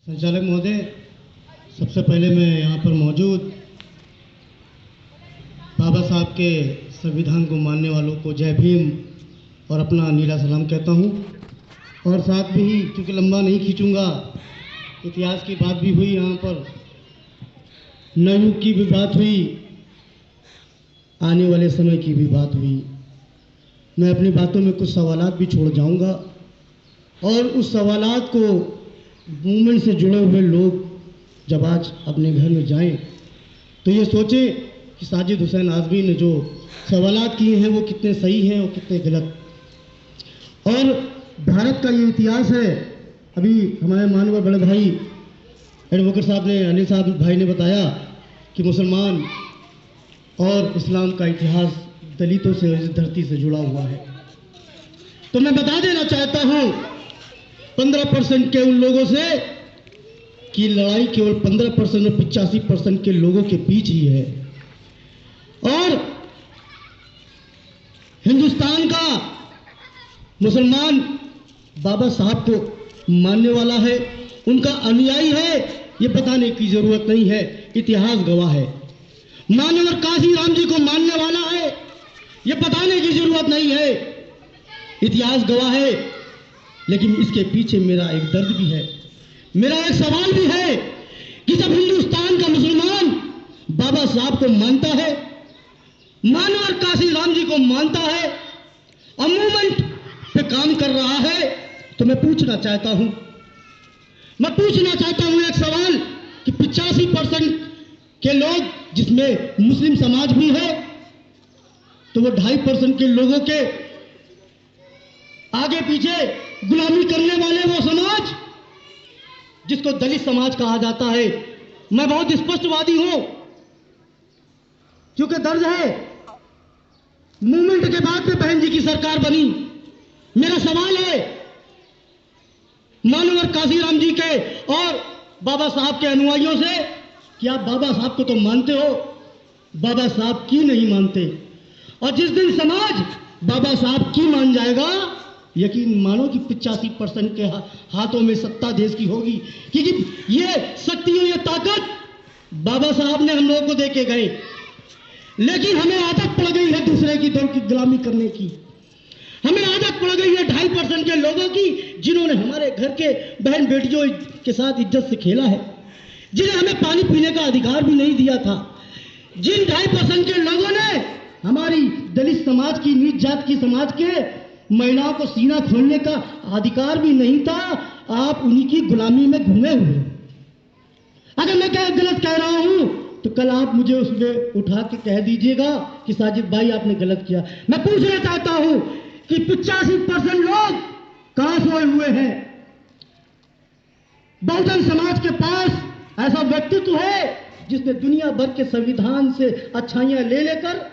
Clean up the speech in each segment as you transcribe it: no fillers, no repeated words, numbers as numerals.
संचालक महोदय, सबसे पहले मैं यहाँ पर मौजूद बाबा साहब के संविधान को मानने वालों को जय भीम और अपना नीला सलाम कहता हूँ। और साथ में ही, क्योंकि लंबा नहीं खींचूँगा, इतिहास की बात भी हुई, यहाँ पर नवयुग की भी बात हुई, आने वाले समय की भी बात हुई। मैं अपनी बातों में कुछ सवालात भी छोड़ जाऊँगा और उस सवालात को मूवमेंट से जुड़े हुए लोग जब आज अपने घर में जाएं तो ये सोचें कि साजिद हुसैन आज़मी ने जो सवालात किए हैं वो कितने सही हैं और कितने गलत। और भारत का ये इतिहास है, अभी हमारे माननीय बड़े भाई एडवोकेट साहब ने, अनिल साहब भाई ने बताया कि मुसलमान और इस्लाम का इतिहास दलितों से और इस धरती से जुड़ा हुआ है। तो मैं बता देना चाहता हूँ 15% के उन लोगों से कि लड़ाई केवल 15% और 85% के लोगों के बीच ही है। और हिंदुस्तान का मुसलमान बाबा साहब को मानने वाला है, उनका अनुयायी है, ये बताने की जरूरत नहीं है, इतिहास गवाह है। मानवर काशी राम जी को मानने वाला है, ये बताने की जरूरत नहीं है, इतिहास गवाह है। लेकिन इसके पीछे मेरा एक दर्द भी है, मेरा एक सवाल भी है कि जब हिंदुस्तान का मुसलमान बाबा साहब को मानता है, मानवर काशी राम जी को मानता है और मूवमेंट पे काम कर रहा है, तो मैं पूछना चाहता हूं एक सवाल कि 85% के लोग, जिसमें मुस्लिम समाज भी है, तो वो 2.5% के लोगों के आगे पीछे गुलामी करने वाले वो समाज जिसको दलित समाज कहा जाता है। मैं बहुत स्पष्टवादी हूं, क्योंकि दर्ज है, मूवमेंट के बाद में बहन जी की सरकार बनी। मेरा सवाल है मानवर काशीराम जी के और बाबा साहब के अनुयायियों से कि आप बाबा साहब को तो मानते हो, बाबा साहब की नहीं मानते। और जिस दिन समाज बाबा साहब की मान जाएगा, यकीन मानो कि 85% के हाथों में सत्ता देश की होगी, क्योंकि ये शक्ति और ये ताकत बाबा साहब ने हम लोगों को देके गए। लेकिन हमें आदत पड़ गई है दूसरे की दौड़ की गुलामी करने की। हमें आदत पड़ गई है 2.5% के लोगों की, जिन्होंने हमारे घर के बहन बेटियों के साथ इज्जत से खेला है, जिन्हें हमें पानी पीने का अधिकार भी नहीं दिया था, जिन 2.5% के लोगों ने हमारी दलित समाज की, नीच जात की समाज के महिलाओं को सीना खोलने का अधिकार भी नहीं था, आप उन्हीं की गुलामी में घूमे हुए। अगर मैं क्या गलत कह रहा हूं तो कल आप मुझे उसमें उठा के कह दीजिएगा कि साजिद भाई आपने गलत किया। मैं पूछना चाहता हूं कि 85% लोग कहां सोए हुए हैं? बहुजन समाज के पास ऐसा व्यक्तित्व है जिसने दुनिया भर के संविधान से अच्छाइयां ले लेकर,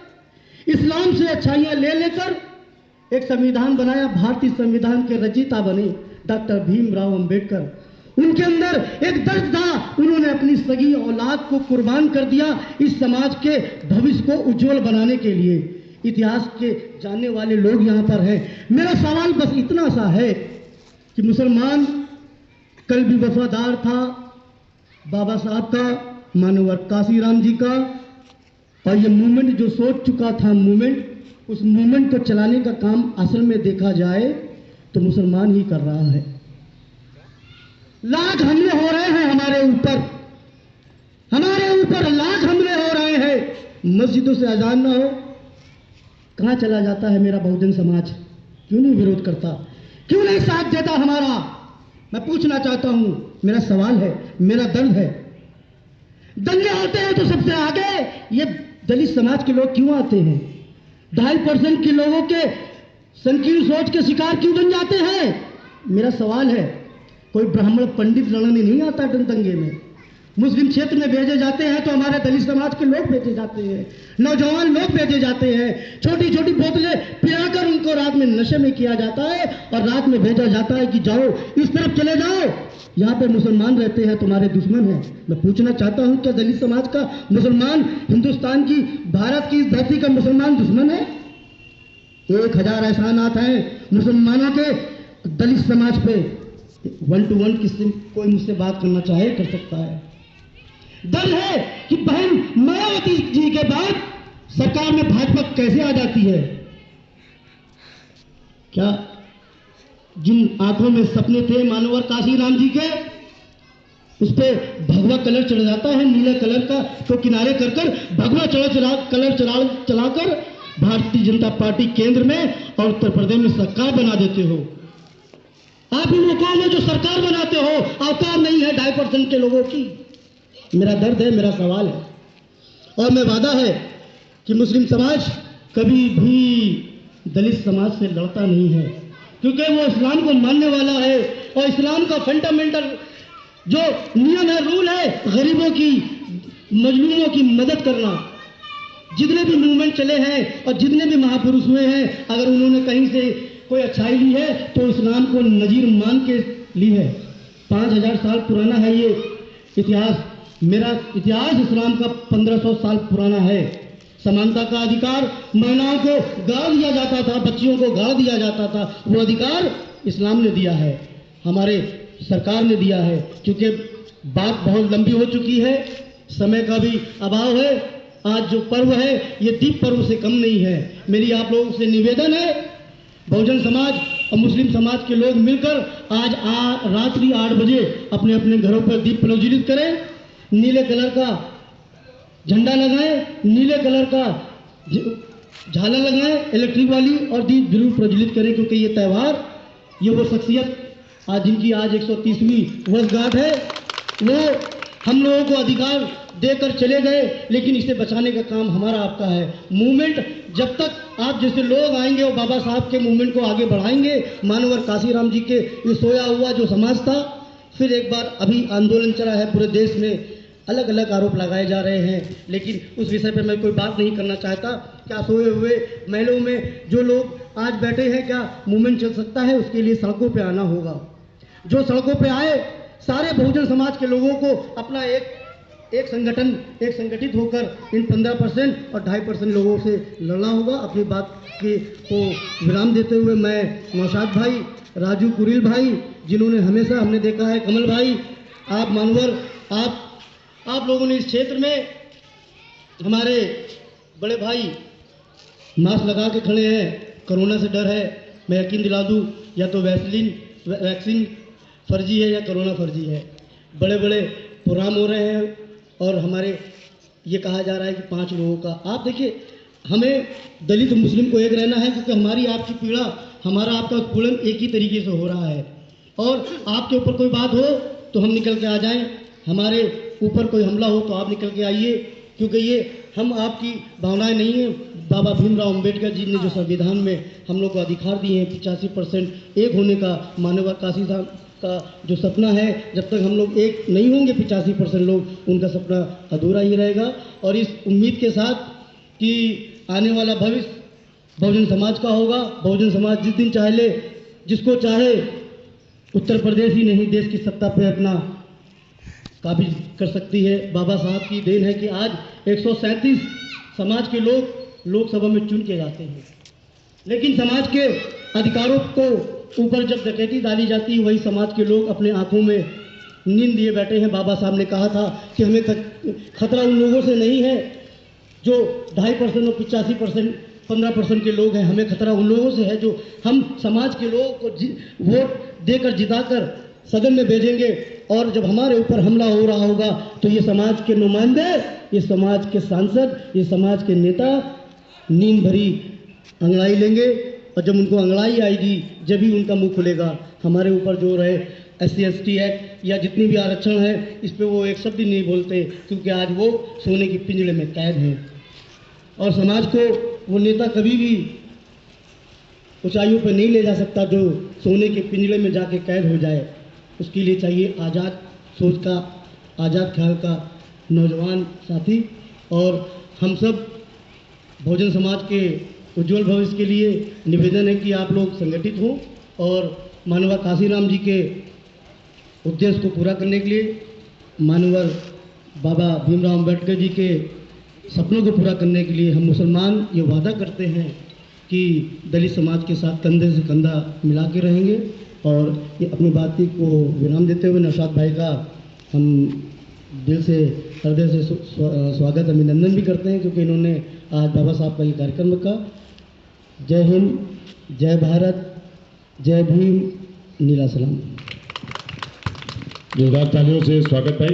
इस्लाम से अच्छाइयां ले लेकर एक संविधान बनाया। भारतीय संविधान के रचयिता बने डॉक्टर भीमराव अंबेडकर। उनके अंदर एक दर्द था, उन्होंने अपनी सगी औलाद को कुर्बान कर दिया इस समाज के भविष्य को उज्जवल बनाने के लिए। इतिहास के जानने वाले लोग यहाँ पर हैं। मेरा सवाल बस इतना सा है कि मुसलमान कल भी वफादार था बाबा साहब का, मानवर काशीराम जी का, और ये मूवमेंट जो सोच चुका था मूवमेंट, उस मूवमेंट को चलाने का काम असल में देखा जाए तो मुसलमान ही कर रहा है। लाख हमले हो रहे हैं हमारे ऊपर लाख हमले हो रहे हैं। मस्जिदों से अजान ना हो, कहां चला जाता है मेरा बहुजन समाज? क्यों नहीं विरोध करता? क्यों नहीं साथ देता हमारा? मैं पूछना चाहता हूं, मेरा सवाल है, मेरा दर्द है। दंगे होते हैं तो सबसे आगे ये दलित समाज के लोग क्यों आते हैं? 2.5% के लोगों के संकीर्ण सोच के शिकार क्यों बन जाते हैं? मेरा सवाल है, कोई ब्राह्मण पंडित लड़ने नहीं आता दंगे में। मुस्लिम क्षेत्र में भेजे जाते हैं तो हमारे दलित समाज के लोग भेजे जाते हैं, नौजवान लोग भेजे जाते हैं, छोटी छोटी बोतलें पिलाकर उनको रात में नशे में किया जाता है और रात में भेजा जाता है कि जाओ इस तरफ चले जाओ, यहाँ पे मुसलमान रहते हैं, तुम्हारे दुश्मन हैं। मैं पूछना चाहता हूँ, क्या दलित समाज का मुसलमान हिंदुस्तान की, भारत की धरती का मुसलमान दुश्मन है? 1000 एहसानात हैं मुसलमानों के दलित समाज पे, 1 to 1 किसी कोई मुझसे बात करना चाहे कर सकता है। दर्द है कि बहन मायावती जी के बाद सरकार में भाजपा कैसे आ जाती है। क्या जिन आंखों में सपने थे मानवर काशीराम जी के, उस पर भगवा कलर चढ़ जाता है नीले कलर का, तो किनारे कर कर भगवा कलर चलाकर भारतीय जनता पार्टी केंद्र में और उत्तर प्रदेश में सरकार बना देते हो। आप इन लोगों में जो सरकार बनाते हो औकात नहीं है 2.5% के लोगों की। मेरा दर्द है, मेरा सवाल है, और मैं वादा है कि मुस्लिम समाज कभी भी दलित समाज से लड़ता नहीं है, क्योंकि वो इस्लाम को मानने वाला है और इस्लाम का फंडामेंटल जो नियम है, रूल है, गरीबों की, मजलूमों की मदद करना। जितने भी मूवमेंट चले हैं और जितने भी महापुरुष हुए हैं, अगर उन्होंने कहीं से कोई अच्छाई ली है तो इस्लाम को नजीर मान के ली है। 5000 साल पुराना है ये इतिहास। मेरा इतिहास इस्लाम का 1500 साल पुराना है। समानता का अधिकार महिलाओं को गाड़ दिया जाता था, बच्चियों को गाड़ दिया जाता था, वो अधिकार इस्लाम ने दिया है, हमारे सरकार ने दिया है। क्योंकि बात बहुत लंबी हो चुकी है, समय का भी अभाव है। आज जो पर्व है ये दीप पर्व से कम नहीं है। मेरी आप लोगों से निवेदन है, बहुजन समाज और मुस्लिम समाज के लोग मिलकर आज रात्रि 8 बजे अपने अपने घरों पर दीप प्रज्वलित करें, नीले कलर का झंडा लगाएं, नीले कलर का झालर लगाएं इलेक्ट्रिक वाली, और दीप जरूर प्रज्वलित करें, क्योंकि ये त्यौहार, ये वो शख्सियत आज जिनकी आज 130वीं वर्षगांठ है, वो हम लोगों को अधिकार देकर चले गए, लेकिन इसे बचाने का काम हमारा आपका है। मूवमेंट जब तक आप जैसे लोग आएंगे और बाबा साहब के मूवमेंट को आगे बढ़ाएंगे, मानवर काशीराम जी के ये सोया हुआ जो समाज था, फिर एक बार अभी आंदोलन चला है पूरे देश में, अलग अलग आरोप लगाए जा रहे हैं, लेकिन उस विषय पे मैं कोई बात नहीं करना चाहता। क्या सोए हुए महलों में जो लोग आज बैठे हैं, क्या मूवमेंट चल सकता है? उसके लिए सड़कों पे आना होगा। जो सड़कों पे आए, सारे बहुजन समाज के लोगों को अपना एक संगठित होकर इन 15% और 2.5% लोगों से लड़ना होगा। अपनी बात को विराम देते हुए मैं नौशाद भाई, राजू कुरील भाई, जिन्होंने हमेशा, हमने देखा है कमल भाई, आप मानवर, आप लोगों ने इस क्षेत्र में, हमारे बड़े भाई मास्क लगा के खड़े हैं, कोरोना से डर है। मैं यकीन दिला दूं, या तो वैक्सीन फर्जी है या कोरोना फर्जी है। बड़े बड़े प्रोग्राम हो रहे हैं और हमारे ये कहा जा रहा है कि 5 लोगों का। आप देखिए, हमें दलित मुस्लिम को एक रहना है, क्योंकि हमारी आपकी पीड़ा, हमारा आपका उत्पीड़न एक ही तरीके से हो रहा है। और आपके ऊपर कोई बात हो तो हम निकल के आ जाएं, हमारे ऊपर कोई हमला हो तो आप निकल के आइए, क्योंकि ये हम आपकी भावनाएं नहीं है। बाबा भीमराव अंबेडकर जी ने जो संविधान में हम लोग को अधिकार दिए हैं 85% एक होने का, मानवर काशीराम का जो सपना है, जब तक हम लोग एक नहीं होंगे 85% लोग, उनका सपना अधूरा ही रहेगा। और इस उम्मीद के साथ कि आने वाला भविष्य बहुजन समाज का होगा। बहुजन समाज जिस दिन चाहे ले, जिसको चाहे उत्तर प्रदेश ही नहीं देश की सत्ता पे अपना काबिज कर सकती है। बाबा साहब की देन है कि आज 137 समाज के लोग लोकसभा में चुन के जाते हैं, लेकिन समाज के अधिकारों को ऊपर जब डकैती डाली जाती है, वही समाज के लोग अपने आंखों में नींद लिए बैठे हैं। बाबा साहब ने कहा था कि हमें खतरा उन लोगों से नहीं है जो 2.5% और 85% 15% के लोग हैं, हमें खतरा उन लोगों से है जो हम समाज के लोगों को वोट देकर जिताकर सदन में भेजेंगे। और जब हमारे ऊपर हमला हो रहा होगा तो ये समाज के नुमाइंदे, ये समाज के सांसद, ये समाज के नेता नींद भरी अंगड़ाई लेंगे, और जब उनको अंगड़ाई आएगी जब ही उनका मुंह खुलेगा। हमारे ऊपर जो रहे SC/ST एक्ट या जितनी भी आरक्षण है, इस पे वो एक शब्द ही नहीं बोलते, क्योंकि आज वो सोने की पिंजड़े में कैद हैं। और समाज को वो नेता कभी भी ऊंचाइयों पर नहीं ले जा सकता जो सोने के पिंजड़े में जाके कैद हो जाए। उसके लिए चाहिए आज़ाद सोच का, आज़ाद ख्याल का नौजवान साथी। और हम सब बहुजन समाज के उज्जवल भविष्य के लिए निवेदन है कि आप लोग संगठित हों और मानवर काशीराम जी के उद्देश्य को पूरा करने के लिए, मानवर बाबा भीमराव अंबेडकर जी के सपनों को पूरा करने के लिए हम मुसलमान ये वादा करते हैं कि दलित समाज के साथ कंधे से कंधा मिला के रहेंगे। और ये अपनी बातचीत को विराम देते हुए नौशाद भाई का हम दिल से हृदय से स्वागत अभिनंदन भी करते हैं, क्योंकि इन्होंने आज बाबा साहब का ये कार्यक्रम रखा। जय हिंद, जय भारत, जय भीम, नीला सलाम। जोरदार तालियों से स्वागत भाई।